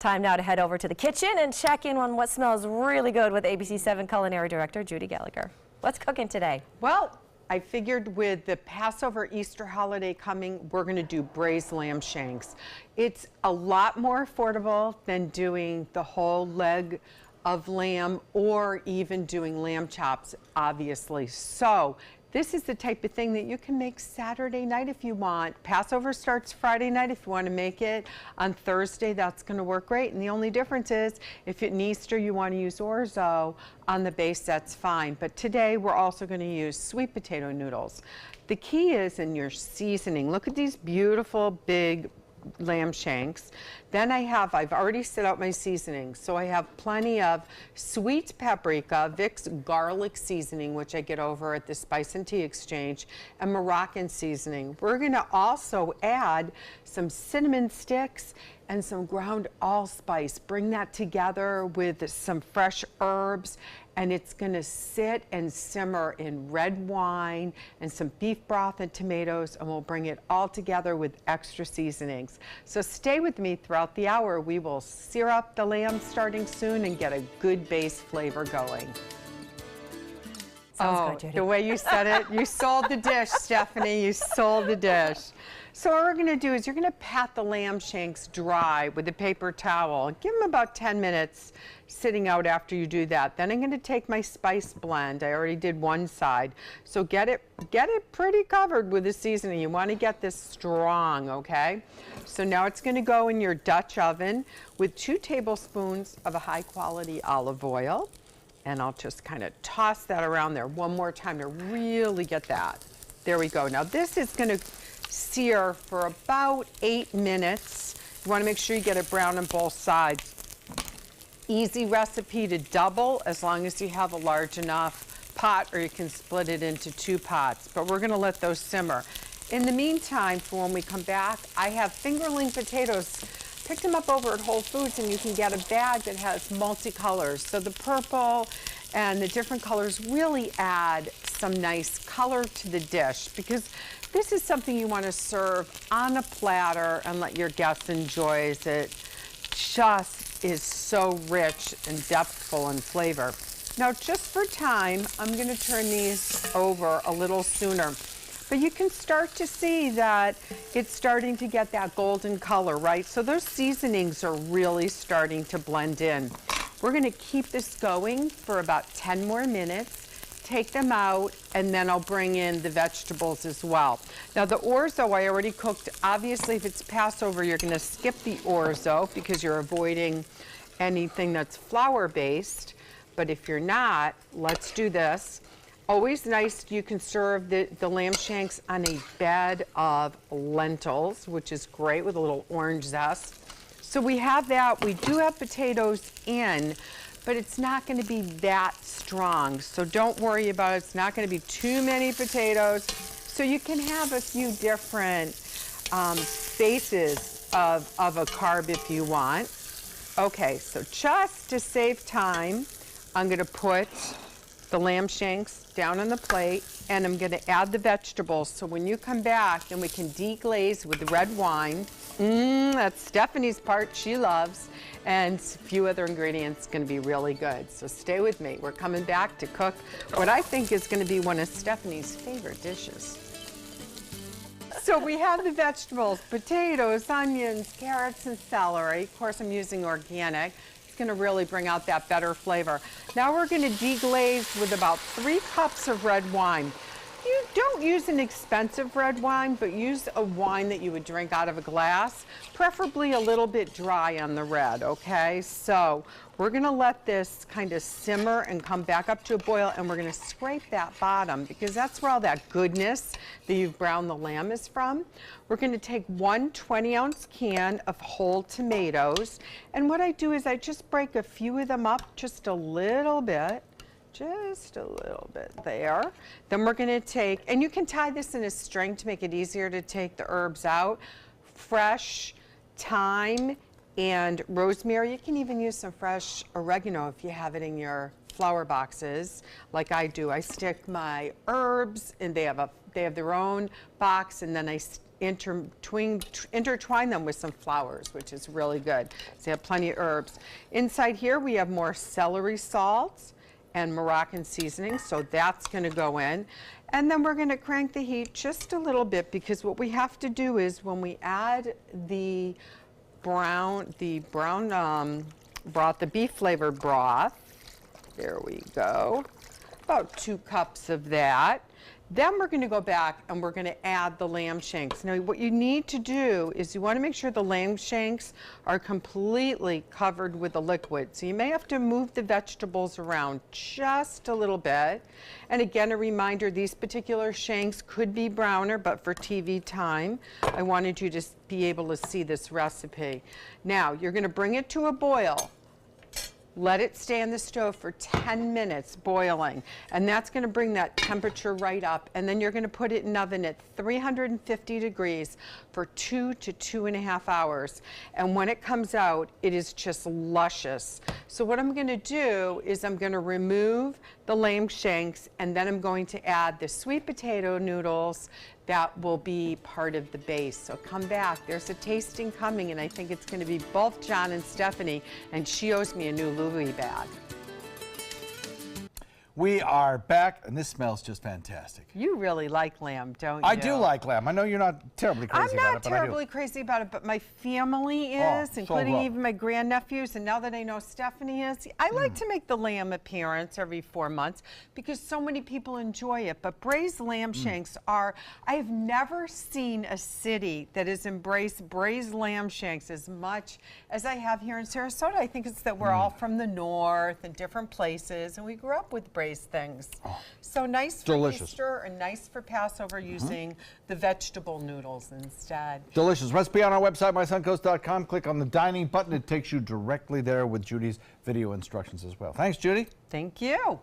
Time now to head over to the kitchen and check in on what smells really good with ABC7 Culinary Director Judi Gallagher. What's cooking today? Well, I figured with the Passover Easter holiday coming, we're going to do braised lamb shanks. It's a lot more affordable than doing the whole leg of lamb or even doing lamb chops, obviously. So this is the type of thing that you can make Saturday night if you want. Passover starts Friday night. If you want to make it on Thursday, that's going to work great. And the only difference is if in Easter you want to use orzo on the base, that's fine. But today we're also going to use sweet potato noodles. The key is in your seasoning. Look at these beautiful big lamb shanks. Then I've already set out my seasoning. So I have plenty of sweet paprika, Vic's garlic seasoning, which I get over at the Spice and Tea Exchange, and Moroccan seasoning. We're gonna also add some cinnamon sticks and some ground allspice. Bring that together with some fresh herbs, and it's gonna sit and simmer in red wine and some beef broth and tomatoes, and we'll bring it all together with extra seasonings. So stay with me throughout the hour. We will sear up the lamb starting soon and get a good base flavor going. Sounds good, Judi. The way you said it, you sold the dish, Stephanie, you sold the dish. So what we're gonna do is you're gonna pat the lamb shanks dry with a paper towel. Give them about 10 minutes sitting out after you do that. Then I'm gonna take my spice blend. I already did one side. So get it pretty covered with the seasoning. You wanna get this strong, okay? So now it's gonna go in your Dutch oven with 2 tablespoons of a high quality olive oil. And I'll just kind of toss that around there one more time to really get that. There we go. Now this is going to sear for about 8 minutes. You want to make sure you get it brown on both sides. Easy recipe to double as long as you have a large enough pot, or you can split it into 2 pots. But we're going to let those simmer. In the meantime, for when we come back, I have fingerling potatoes. Picked them up over at Whole Foods, and you can get a bag that has multicolors. So the purple and the different colors really add some nice color to the dish, because this is something you want to serve on a platter and let your guests enjoy. It just is so rich and depthful in flavor. Now, just for time, I'm going to turn these over a little sooner. But you can start to see that it's starting to get that golden color, right? So those seasonings are really starting to blend in. We're gonna keep this going for about 10 more minutes, take them out, and then I'll bring in the vegetables as well. Now the orzo I already cooked. Obviously, if it's Passover, you're gonna skip the orzo because you're avoiding anything that's flour-based. But if you're not, let's do this. Always nice, you can serve the lamb shanks on a bed of lentils, which is great with a little orange zest. So we have that. We do have potatoes in, but it's not going to be that strong. So don't worry about it. It's not going to be too many potatoes. So you can have a few different bases of a carb if you want. Okay, so just to save time, I'm going to put the lamb shanks down on the plate, and I'm going to add the vegetables. So when you come back, then we can deglaze with red wine. That's Stephanie's part, she loves, and a few other ingredients going to be really good. So stay with me. We're coming back to cook what I think is going to be one of Stephanie's favorite dishes. So we have the vegetables, potatoes, onions, carrots, and celery. Of course, I'm using organic. Going to really bring out that better flavor. Now we're going to deglaze with about 3 cups of red wine. You don't use an expensive red wine, but use a wine that you would drink out of a glass, preferably a little bit dry on the red, okay? So we're going to let this kind of simmer and come back up to a boil, and we're going to scrape that bottom because that's where all that goodness that you've browned the lamb is from. We're going to take 1 20-ounce can of whole tomatoes, and what I do is I just break a few of them up just a little bit there. Then we're going to take, and you can tie this in a string to make it easier to take the herbs out, fresh thyme and rosemary. You can even use some fresh oregano if you have it in your flower boxes like I do. I stick my herbs, and they have their own box, and then I intertwine them with some flowers, which is really good. So you have plenty of herbs. Inside here we have more celery salts and Moroccan seasoning, so that's going to go in. And then we're going to crank the heat just a little bit, because what we have to do is when we add the broth, the beef flavored broth, there we go, about 2 cups of that. Then we're going to go back and we're going to add the lamb shanks. Now what you need to do is you want to make sure the lamb shanks are completely covered with the liquid. So you may have to move the vegetables around just a little bit. And again, a reminder, these particular shanks could be browner, but for TV time, I wanted you to be able to see this recipe. Now you're going to bring it to a boil. Let it stay on the stove for 10 minutes boiling, and that's going to bring that temperature right up. And then you're going to put it in oven at 350 degrees for 2 to 2.5 hours. And when it comes out, it is just luscious. So what I'm going to do is I'm going to remove the lamb shanks, and then I'm going to add the sweet potato noodles that will be part of the base. So come back, there's a tasting coming, and I think it's going to be both John and Stephanie, and she owes me a new Louis bag. We are back, and this smells just fantastic. You really like lamb, don't you? I do like lamb. I know you're not terribly crazy about it, I'm not but I do. terribly crazy about it, but my family is, so including well. even my grandnephews, and now that I know Stephanie is, I like to make the lamb appearance every 4 months because so many people enjoy it. But braised lamb shanks are, I have never seen a city that has embraced braised lamb shanks as much as I have here in Sarasota. I think it's that we're all from the north and different places, and we grew up with braised things. So nice for delicious. Easter and nice for Passover using the vegetable noodles instead. Delicious. Recipe on our website, mysuncoast.com. Click on the dining button. It takes you directly there with Judy's video instructions as well. Thanks, Judy. Thank you.